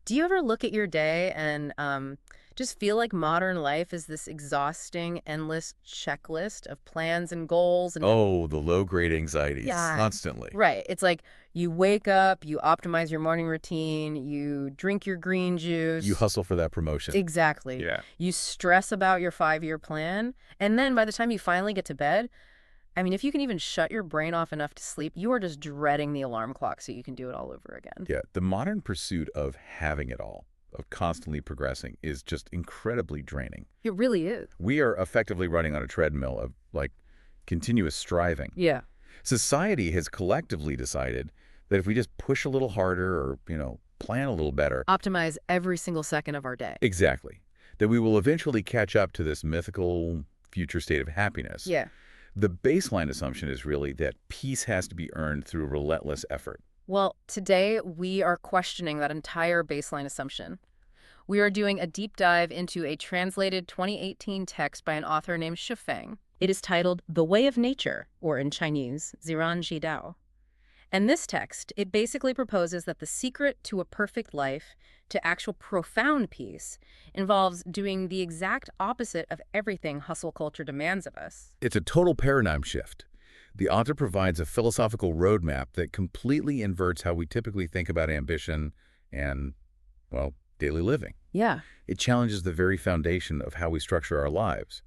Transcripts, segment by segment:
Do you ever look at your day and just feel like modern life is this exhausting, endless checklist of plans and goals and Oh, the low-grade anxieties, yeah, constantly. right. It's like you wake up, you optimize your morning routine, you drink your green You juice. hustle for that promotion. Exactly. Yeah. You stress about your 5-year plan, and then by the time you finally get to bed, I mean, if you can even shut your brain off enough to sleep, you are just dreading the alarm clock so you can do it all over again. Yeah, the modern pursuit of having it all, of constantly progressing, is just incredibly draining. It really is. We are effectively running on a treadmill of, like, continuous striving. Yeah. Society has collectively decided that if we just push a little harder or, plan a little better, Optimize every single second of our day. exactly, that we will eventually catch up to this mythical future state of happiness. Yeah. The baseline assumption is really that peace has to be earned through relentless effort. Well, today we are questioning that entire baseline assumption. We are doing a deep dive into a translated 2018 text by an author named Shifeng. It is titled The Way of Nature, or in Chinese, Ziran Ji Dao. And this text, it basically proposes that the secret to a perfect life, to actual profound peace, involves doing the exact opposite of everything hustle culture demands of us. It's a total paradigm shift. The author provides a philosophical roadmap that completely inverts how we typically think about ambition and, well, daily living. Yeah. It challenges the very foundation of how we structure our lives,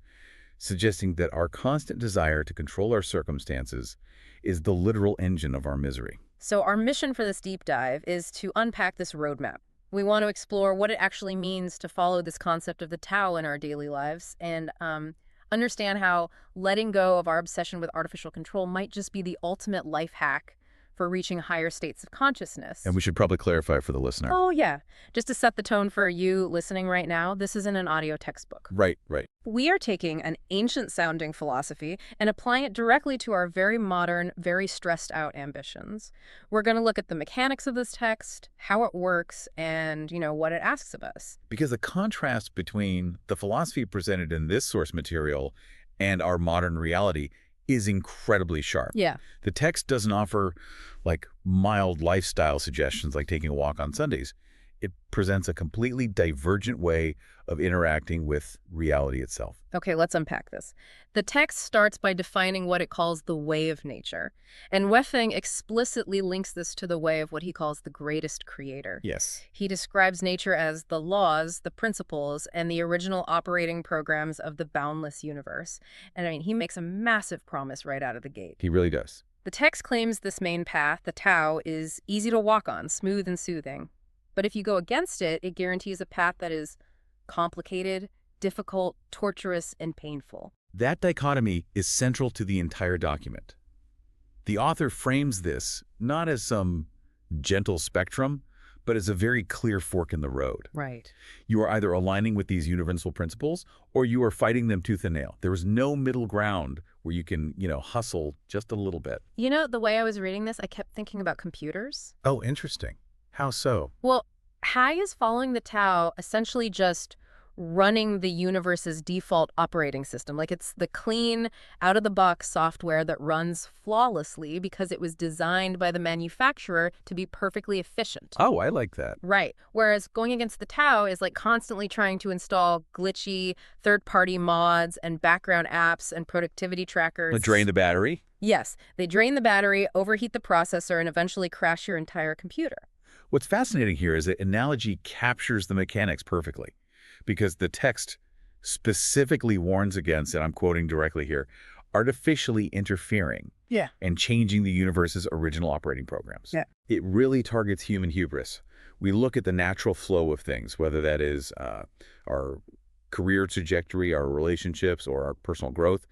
suggesting that our constant desire to control our circumstances is the literal engine of our misery. So our mission for this deep dive is to unpack this roadmap. We want to explore what it actually means to follow this concept of the Tao in our daily lives and understand how letting go of our obsession with artificial control might just be the ultimate life hack for reaching higher states of consciousness. And we should probably clarify for the listener. Oh, yeah. Just to set the tone for you listening right now, this isn't an audio textbook. Right, right. We are taking an ancient-sounding philosophy and applying it directly to our very modern, very stressed-out ambitions. We're going to look at the mechanics of this text, how it works, and, what it asks of us. Because the contrast between the philosophy presented in this source material and our modern reality is incredibly sharp. Yeah. The text doesn't offer, like, mild lifestyle suggestions like taking a walk on Sundays. It presents a completely divergent way of interacting with reality itself. Okay, let's unpack this. The text starts by defining what it calls the way of nature. And Wefeng explicitly links this to the way of what he calls the greatest creator. Yes. He describes nature as the laws, the principles, and the original operating programs of the boundless universe. And I mean, he makes a massive promise right out of the gate. He really does. The text claims this main path, the Tao, is easy to walk on, smooth and soothing. But if you go against it, it guarantees a path that is complicated, difficult, torturous, and painful. That dichotomy is central to the entire document. The author frames this not as some gentle spectrum, but as a very clear fork in the road. Right. You are either aligning with these universal principles or you are fighting them tooth and nail. There is no middle ground where you can, hustle just a little bit. The way I was reading this, I kept thinking about computers. Oh, interesting. How so? Well, how is following the Tao essentially just running the universe's default operating system? Like it's the clean, out-of-the-box software that runs flawlessly because it was designed by the manufacturer to be perfectly efficient. Oh, I like that. Right. Whereas going against the Tao is like constantly trying to install glitchy third-party mods and background apps and productivity trackers. Drain the battery? Yes. They drain the battery, overheat the processor, and eventually crash your entire computer. What's fascinating here is that analogy captures the mechanics perfectly, because the text specifically warns against, and I'm quoting directly here, artificially interfering and changing the universe's original operating programs. Yeah. It really targets human hubris. We look at the natural flow of things, whether that is our career trajectory, our relationships, or our personal growth,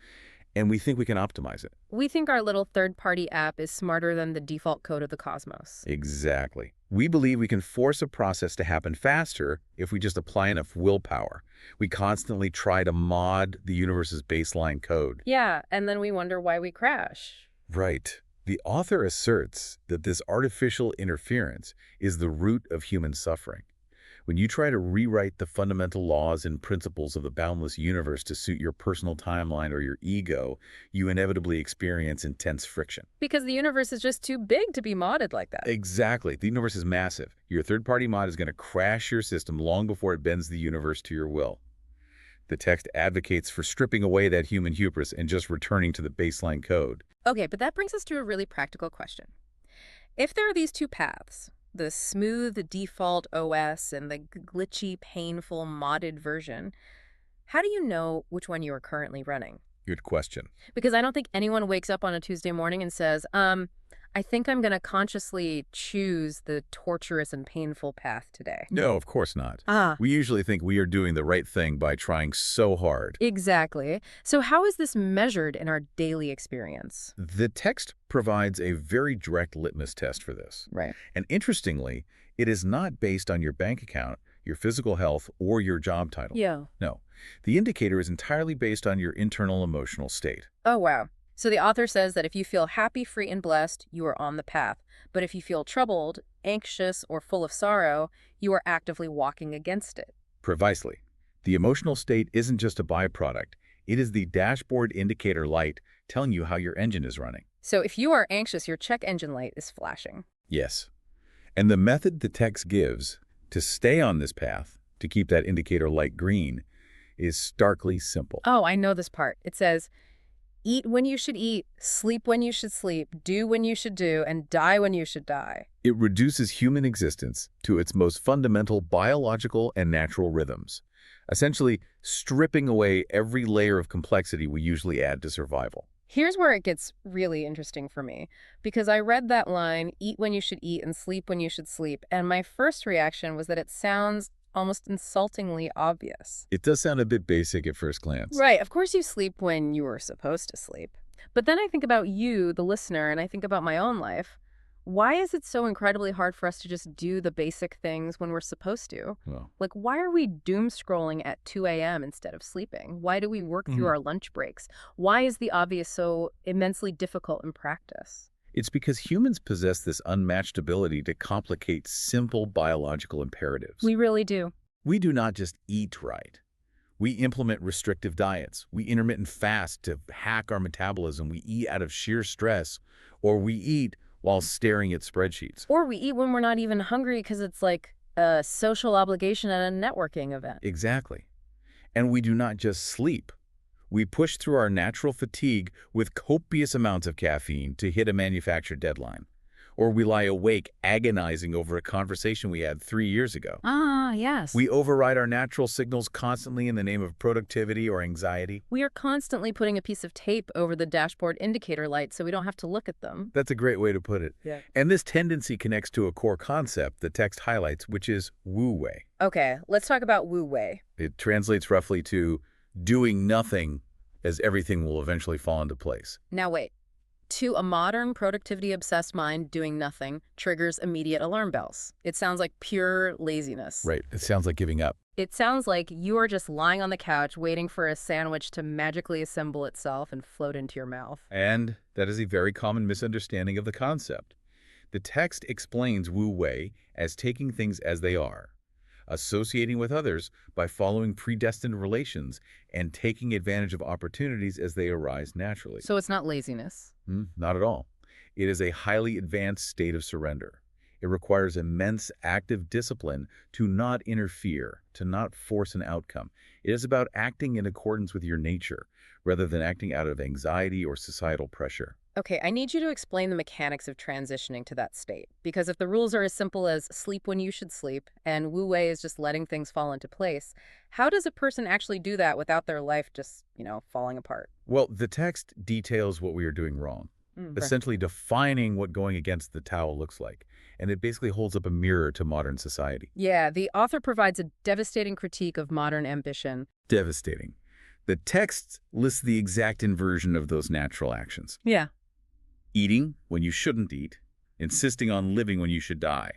and we think we can optimize it. We think our little third-party app is smarter than the default code of the cosmos. Exactly. We believe we can force a process to happen faster if we just apply enough willpower. We constantly try to mod the universe's baseline code. Yeah, and then we wonder why we crash. Right. The author asserts that this artificial interference is the root of human suffering. When you try to rewrite the fundamental laws and principles of the boundless universe to suit your personal timeline or your ego, you inevitably experience intense friction. Because the universe is just too big to be modded like that. Exactly. The universe is massive. Your third-party mod is going to crash your system long before it bends the universe to your will. The text advocates for stripping away that human hubris and just returning to the baseline code. Okay, but that brings us to a really practical question. If there are these two paths, the smooth default OS and the glitchy, painful modded version, how do you know which one you are currently running? Good question. Because I don't think anyone wakes up on a Tuesday morning and says, I think I'm going to consciously choose the torturous and painful path today. No, of course not. Ah, We usually think we are doing the right thing by trying so hard. exactly. So how is this measured in our daily experience? The text provides a very direct litmus test for this. Right. And interestingly, it is not based on your bank account, your physical health, or your job title. Yeah. No, the indicator is entirely based on your internal emotional state. Oh, wow. So the author says that if you feel happy, free, and blessed, you are on the path. But if you feel troubled, anxious, or full of sorrow, you are actively walking against it. Precisely. The emotional state isn't just a byproduct. It is the dashboard indicator light telling you how your engine is running. So if you are anxious, your check engine light is flashing. Yes. And the method the text gives to stay on this path, to keep that indicator light green, is starkly simple. Oh, I know this part. It says, eat when you should eat, sleep when you should sleep, do when you should do, and die when you should die. It reduces human existence to its most fundamental biological and natural rhythms, essentially stripping away every layer of complexity we usually add to survival. Here's where it gets really interesting for me, because I read that line, eat when you should eat and sleep when you should sleep, and my first reaction was that it sounds almost insultingly obvious. It does sound a bit basic at first glance. Right, of course you sleep when you were supposed to sleep. But then I think about you, the listener, and I think about my own life. Why is it so incredibly hard for us to just do the basic things when we're supposed to? Well, Like, why are we doom scrolling at 2 a.m. instead of sleeping? Why do we work through our lunch breaks? Why is the obvious so immensely difficult in practice? it's because humans possess this unmatched ability to complicate simple biological imperatives. We really do. We do not just eat right. We implement restrictive diets. We intermittent fast to hack our metabolism. We eat out of sheer stress, or we eat while staring at spreadsheets. Or we eat when we're not even hungry because it's like a social obligation at a networking event. Exactly. And we do not just sleep. We push through our natural fatigue with copious amounts of caffeine to hit a manufactured deadline. Or we lie awake agonizing over a conversation we had 3 years ago. Ah, yes. We override our natural signals constantly in the name of productivity or anxiety. We are constantly putting a piece of tape over the dashboard indicator lights so we don't have to look at them. That's a great way to put it. Yeah. And this tendency connects to a core concept the text highlights, which is wu-wei. Okay, let's talk about wu-wei. It translates roughly to doing nothing as everything will eventually fall into place. Now wait. To a modern, productivity-obsessed mind, doing nothing triggers immediate alarm bells. It sounds like pure laziness. Right. It sounds like giving up. It sounds like you are just lying on the couch waiting for a sandwich to magically assemble itself and float into your mouth. And that is a very common misunderstanding of the concept. The text explains wu-wei as taking things as they are, associating with others by following predestined relations, and taking advantage of opportunities as they arise naturally. So it's not laziness. Not at all. It is a highly advanced state of surrender. It requires immense active discipline to not interfere, to not force an outcome. It is about acting in accordance with your nature, rather than acting out of anxiety or societal pressure. Okay, I need you to explain the mechanics of transitioning to that state. Because if the rules are as simple as sleep when you should sleep, and wu-wei is just letting things fall into place, how does a person actually do that without their life just, falling apart? Well, the text details what we are doing wrong, essentially defining what going against the Tao looks like. And it basically holds up a mirror to modern society. Yeah, the author provides a devastating critique of modern ambition. Devastating. The text lists the exact inversion of those natural actions. Yeah. Eating when you shouldn't eat, insisting on living when you should die.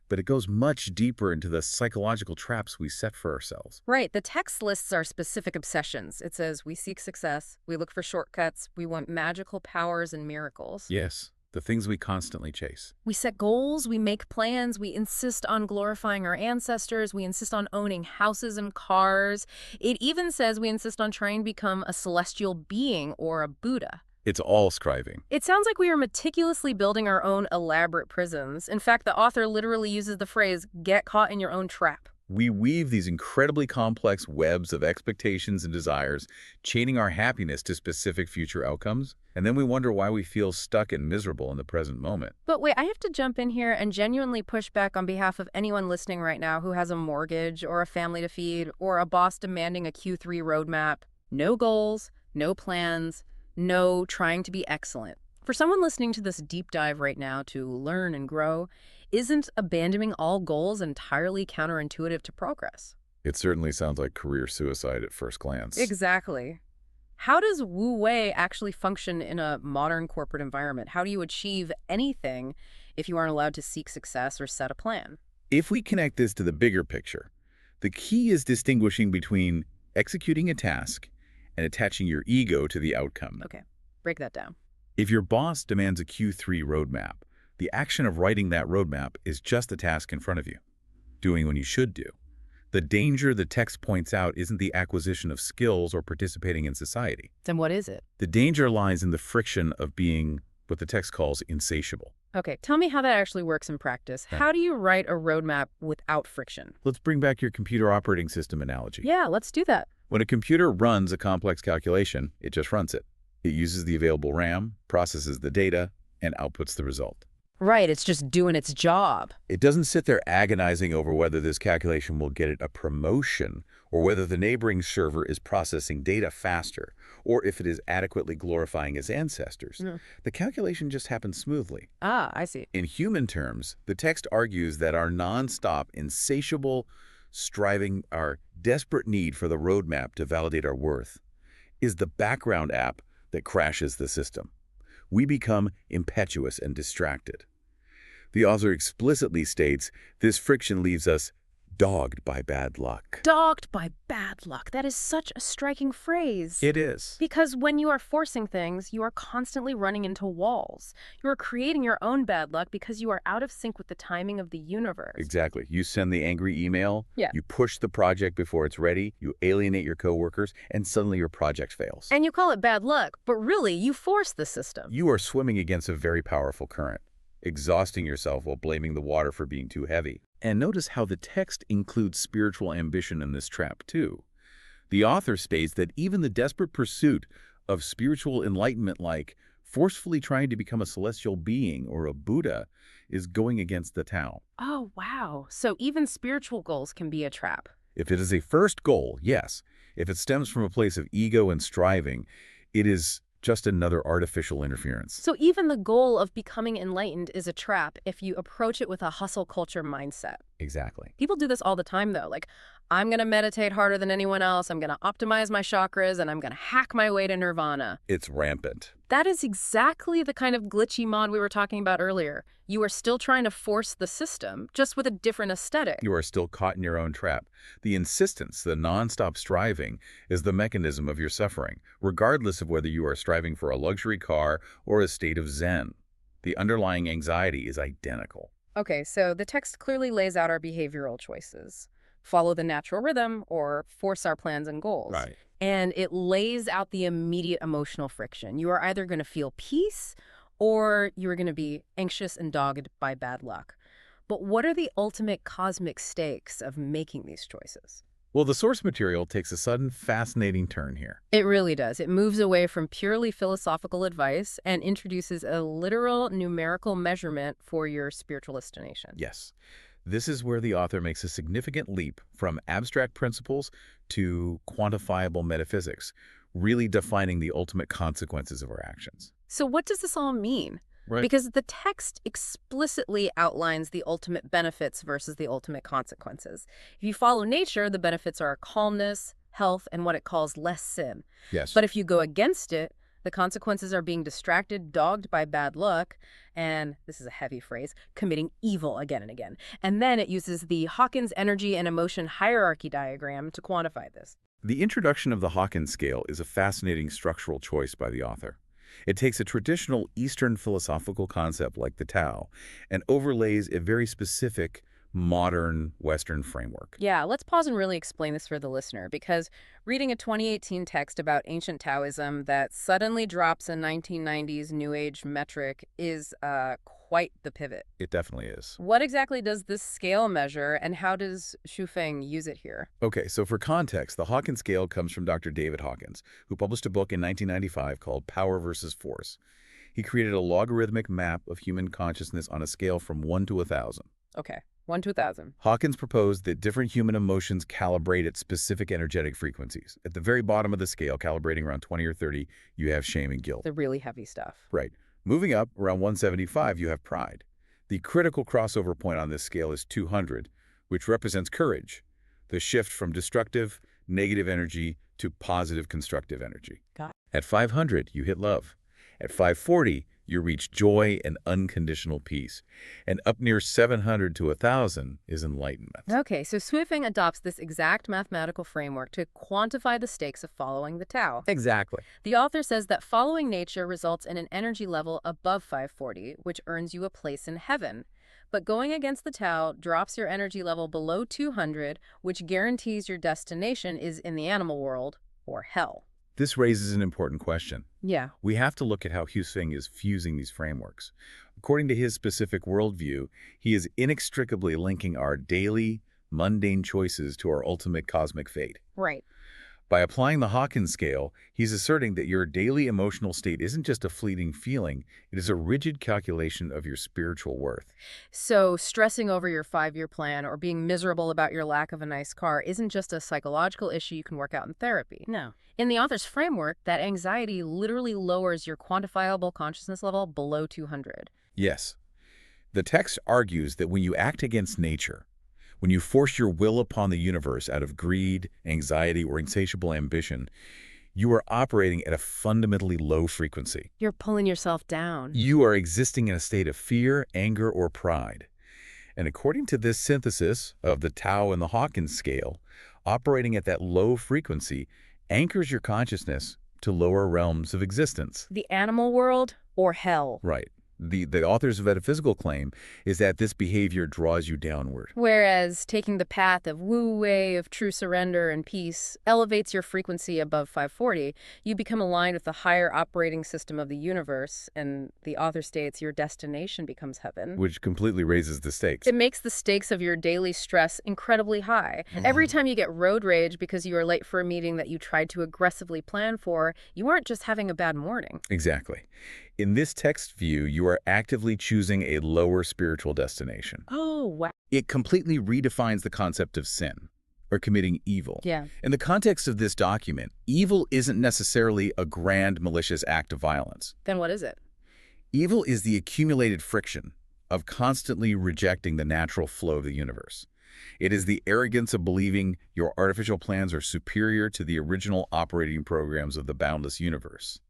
But it goes much deeper into the psychological traps we set for ourselves. Right. The text lists our specific obsessions. It says we seek success, we look for shortcuts, we want magical powers and miracles. Yes. the things we constantly chase. We set goals, we make plans, we insist on glorifying our ancestors, we insist on owning houses and cars. It even says we insist on trying to become a celestial being or a Buddha. It's all striving. It sounds like we are meticulously building our own elaborate prisons. In fact, the author literally uses the phrase, get caught in your own trap. We weave these incredibly complex webs of expectations and desires, chaining our happiness to specific future outcomes, and then we wonder why we feel stuck and miserable in the present moment. But wait, I have to jump in here and genuinely push back on behalf of anyone listening right now who has a mortgage or a family to feed or a boss demanding a Q3 roadmap. No goals, no plans, no trying to be excellent. For someone listening to this deep dive right now to learn and grow, isn't abandoning all goals entirely counterintuitive to progress? It certainly sounds like career suicide at first glance. Exactly. How does Wu Wei actually function in a modern corporate environment? How do you achieve anything if you aren't allowed to seek success or set a plan? If we connect this to the bigger picture, the key is distinguishing between executing a task and attaching your ego to the outcome. Okay, break that down. If your boss demands a Q3 roadmap, the action of writing that roadmap is just a task in front of you, doing what you should do. The danger the text points out isn't the acquisition of skills or participating in society. Then what is it? The danger lies in the friction of being what the text calls insatiable. Okay, tell me how that actually works in practice. Yeah. How do you write a roadmap without friction? Let's bring back your computer operating system analogy. Yeah, let's do that. When a computer runs a complex calculation, it just runs it. It uses the available RAM, processes the data, and outputs the result. Right, it's just doing its job. It doesn't sit there agonizing over whether this calculation will get it a promotion or whether the neighboring server is processing data faster or if it is adequately glorifying its ancestors. The calculation just happens smoothly. Ah, I see. In human terms, the text argues that our nonstop, insatiable striving, our desperate need for the roadmap to validate our worth, is the background app that crashes the system. We become impetuous and distracted. The author explicitly states this friction leaves us dogged by bad luck. Dogged by bad luck. That is such a striking phrase. It is. Because when you are forcing things, you are constantly running into walls. You are creating your own bad luck because you are out of sync with the timing of the universe. Exactly. You send the angry email, Yeah. you push the project before it's ready, you alienate your coworkers, and suddenly your project fails. And you call it bad luck, but really, you force the system. You are swimming against a very powerful current, exhausting yourself while blaming the water for being too heavy. And notice how the text includes spiritual ambition in this trap, too. The author states that even the desperate pursuit of spiritual enlightenment, like forcefully trying to become a celestial being or a Buddha, is going against the Tao. Oh, wow. So even spiritual goals can be a trap. If it is a first goal, yes. If it stems from a place of ego and striving, it is just another artificial interference. So even the goal of becoming enlightened is a trap if you approach it with a hustle culture mindset. Exactly. People do this all the time, though. Like, I'm going to meditate harder than anyone else. I'm going to optimize my chakras, and I'm going to hack my way to nirvana. It's rampant. That is exactly the kind of glitchy mod we were talking about earlier. You are still trying to force the system, just with a different aesthetic. You are still caught in your own trap. The insistence, the nonstop striving, is the mechanism of your suffering, regardless of whether you are striving for a luxury car or a state of zen. The underlying anxiety is identical. Okay, so the text clearly lays out our behavioral choices. Follow the natural rhythm or force our plans and goals. Right. And it lays out the immediate emotional friction. You are either going to feel peace or you're going to be anxious and dogged by bad luck. But what are the ultimate cosmic stakes of making these choices? Well, the source material takes a sudden, fascinating turn here. It really does. It moves away from purely philosophical advice and introduces a literal numerical measurement for your spiritual destination. Yes. This is where the author makes a significant leap from abstract principles to quantifiable metaphysics, really defining the ultimate consequences of our actions. So what does this all mean? Right. Because the text explicitly outlines the ultimate benefits versus the ultimate consequences. If you follow nature, the benefits are calmness, health, and what it calls less sin. Yes. But if you go against it, the consequences are being distracted, dogged by bad luck, and, this is a heavy phrase, committing evil again and again. And then it uses the Hawkins energy and emotion hierarchy diagram to quantify this. The introduction of the Hawkins scale is a fascinating structural choice by the author. It takes a traditional Eastern philosophical concept like the Tao and overlays a very specific modern Western framework. Yeah, let's pause and really explain this for the listener, because reading a 2018 text about ancient Taoism that suddenly drops a 1990s New Age metric is quite the pivot. It definitely is. What exactly does this scale measure, and how does Feng use it here? Okay, so for context, the Hawkins scale comes from Dr. David Hawkins, who published a book in 1995 called Power versus Force. He created a logarithmic map of human consciousness on a scale from 1 to 1,000. Okay, 1 to 1,000. Hawkins proposed that different human emotions calibrate at specific energetic frequencies. At the very bottom of the scale, calibrating around 20 or 30, you have shame and guilt. The really heavy stuff. Right. Moving up, around 175, you have pride. The critical crossover point on this scale is 200, which represents courage, the shift from destructive, negative energy to positive, constructive energy. Got it. At 500, you hit love. At 540, you reach joy and unconditional peace. And up near 700 to 1,000 is enlightenment. Okay, so Feng adopts this exact mathematical framework to quantify the stakes of following the Tao. Exactly. The author says that following nature results in an energy level above 540, which earns you a place in heaven. But going against the Tao drops your energy level below 200, which guarantees your destination is in the animal world, or hell. This raises an important question. Yeah. We have to look at how Feng is fusing these frameworks. According to his specific worldview, he is inextricably linking our daily, mundane choices to our ultimate cosmic fate. Right. By applying the Hawkins scale, he's asserting that your daily emotional state isn't just a fleeting feeling, it is a rigid calculation of your spiritual worth. So stressing over your 5-year plan or being miserable about your lack of a nice car isn't just a psychological issue you can work out in therapy. No. In the author's framework, that anxiety literally lowers your quantifiable consciousness level below 200. Yes. The text argues that when you act against nature, when you force your will upon the universe out of greed, anxiety, or insatiable ambition, you are operating at a fundamentally low frequency. You're pulling yourself down. You are existing in a state of fear, anger, or pride. And according to this synthesis of the Tao and the Hawkins scale, operating at that low frequency anchors your consciousness to lower realms of existence. The animal world or hell. Right. The author's metaphysical claim is that this behavior draws you downward. Whereas taking the path of wu-wei, of true surrender and peace, elevates your frequency above 540, you become aligned with the higher operating system of the universe, and the author states your destination becomes heaven. Which completely raises the stakes. It makes the stakes of your daily stress incredibly high. Every time you get road rage because you are late for a meeting that you tried to aggressively plan for, you aren't just having a bad morning. Exactly. In this text view, you are actively choosing a lower spiritual destination. Oh, wow. It completely redefines the concept of sin, or committing evil. Yeah. In the context of this document, evil isn't necessarily a grand malicious act of violence. Then what is it? Evil is the accumulated friction of constantly rejecting the natural flow of the universe. It is the arrogance of believing your artificial plans are superior to the original operating programs of the boundless universe.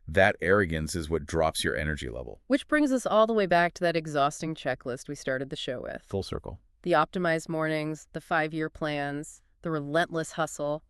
That arrogance is what drops your energy level. Which brings us all the way back to that exhausting checklist we started the show with. Full circle. The optimized mornings, the 5-year plans, the relentless hustle.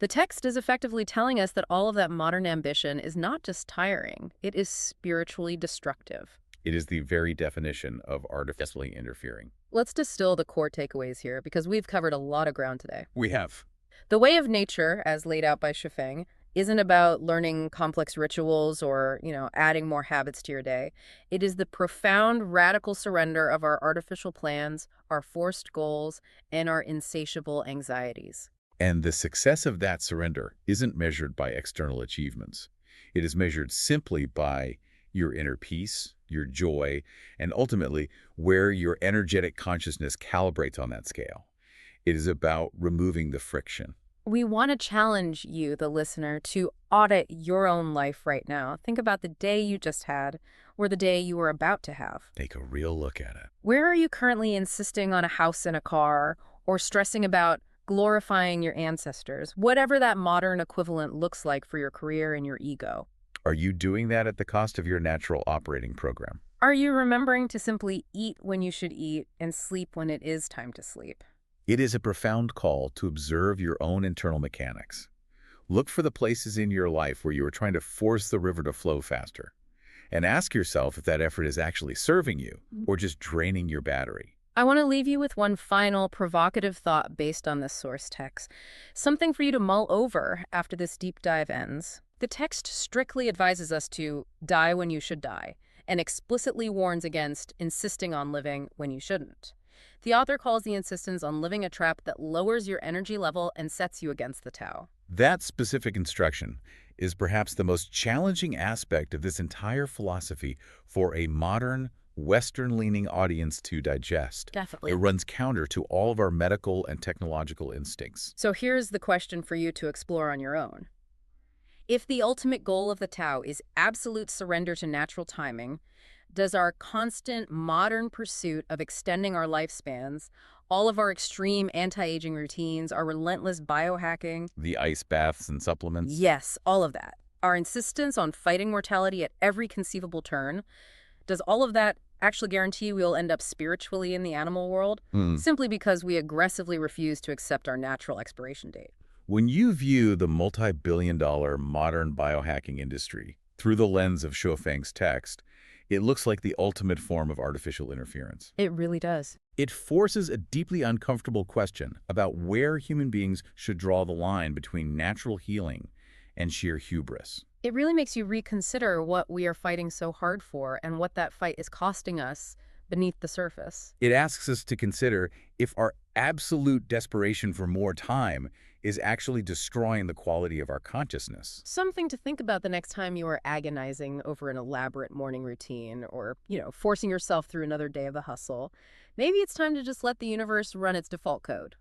The text is effectively telling us that all of that modern ambition is not just tiring, it is spiritually destructive. It is the very definition of artificially interfering. Let's distill the core takeaways here, because we've covered a lot of ground today. We have. The way of nature, as laid out by Feng, isn't about learning complex rituals or, adding more habits to your day. It is the profound, radical surrender of our artificial plans, our forced goals, and our insatiable anxieties. And the success of that surrender isn't measured by external achievements. It is measured simply by your inner peace, your joy, and ultimately where your energetic consciousness calibrates on that scale. It is about removing the friction. We want to challenge you, the listener, to audit your own life right now. Think about the day you just had or the day you were about to have. Take a real look at it. Where are you currently insisting on a house and a car, or stressing about glorifying your ancestors, whatever that modern equivalent looks like for your career and your ego? Are you doing that at the cost of your natural operating program? Are you remembering to simply eat when you should eat and sleep when it is time to sleep? It is a profound call to observe your own internal mechanics. Look for the places in your life where you are trying to force the river to flow faster. And ask yourself if that effort is actually serving you or just draining your battery. I want to leave you with one final provocative thought based on this source text, something for you to mull over after this deep dive ends. The text strictly advises us to die when you should die, and explicitly warns against insisting on living when you shouldn't. The author calls the insistence on living a trap that lowers your energy level and sets you against the Tao. That specific instruction is perhaps the most challenging aspect of this entire philosophy for a modern, Western-leaning audience to digest. Definitely. It runs counter to all of our medical and technological instincts. So here's the question for you to explore on your own. If the ultimate goal of the Tao is absolute surrender to natural timing, does our constant modern pursuit of extending our lifespans, all of our extreme anti-aging routines, our relentless biohacking, The ice baths and supplements? yes, all of that, our insistence on fighting mortality at every conceivable turn, does all of that actually guarantee we'll end up spiritually in the animal world, Hmm. simply because we aggressively refuse to accept our natural expiration date? When you view the multi-billion-dollar modern biohacking industry through the lens of Shuofeng's text, it looks like the ultimate form of artificial interference. It really does. It forces a deeply uncomfortable question about where human beings should draw the line between natural healing and sheer hubris. It really makes you reconsider what we are fighting so hard for and what that fight is costing us beneath the surface. It asks us to consider if our absolute desperation for more time is actually destroying the quality of our consciousness. Something to think about the next time you are agonizing over an elaborate morning routine or, forcing yourself through another day of the hustle. Maybe it's time to just let the universe run its default code.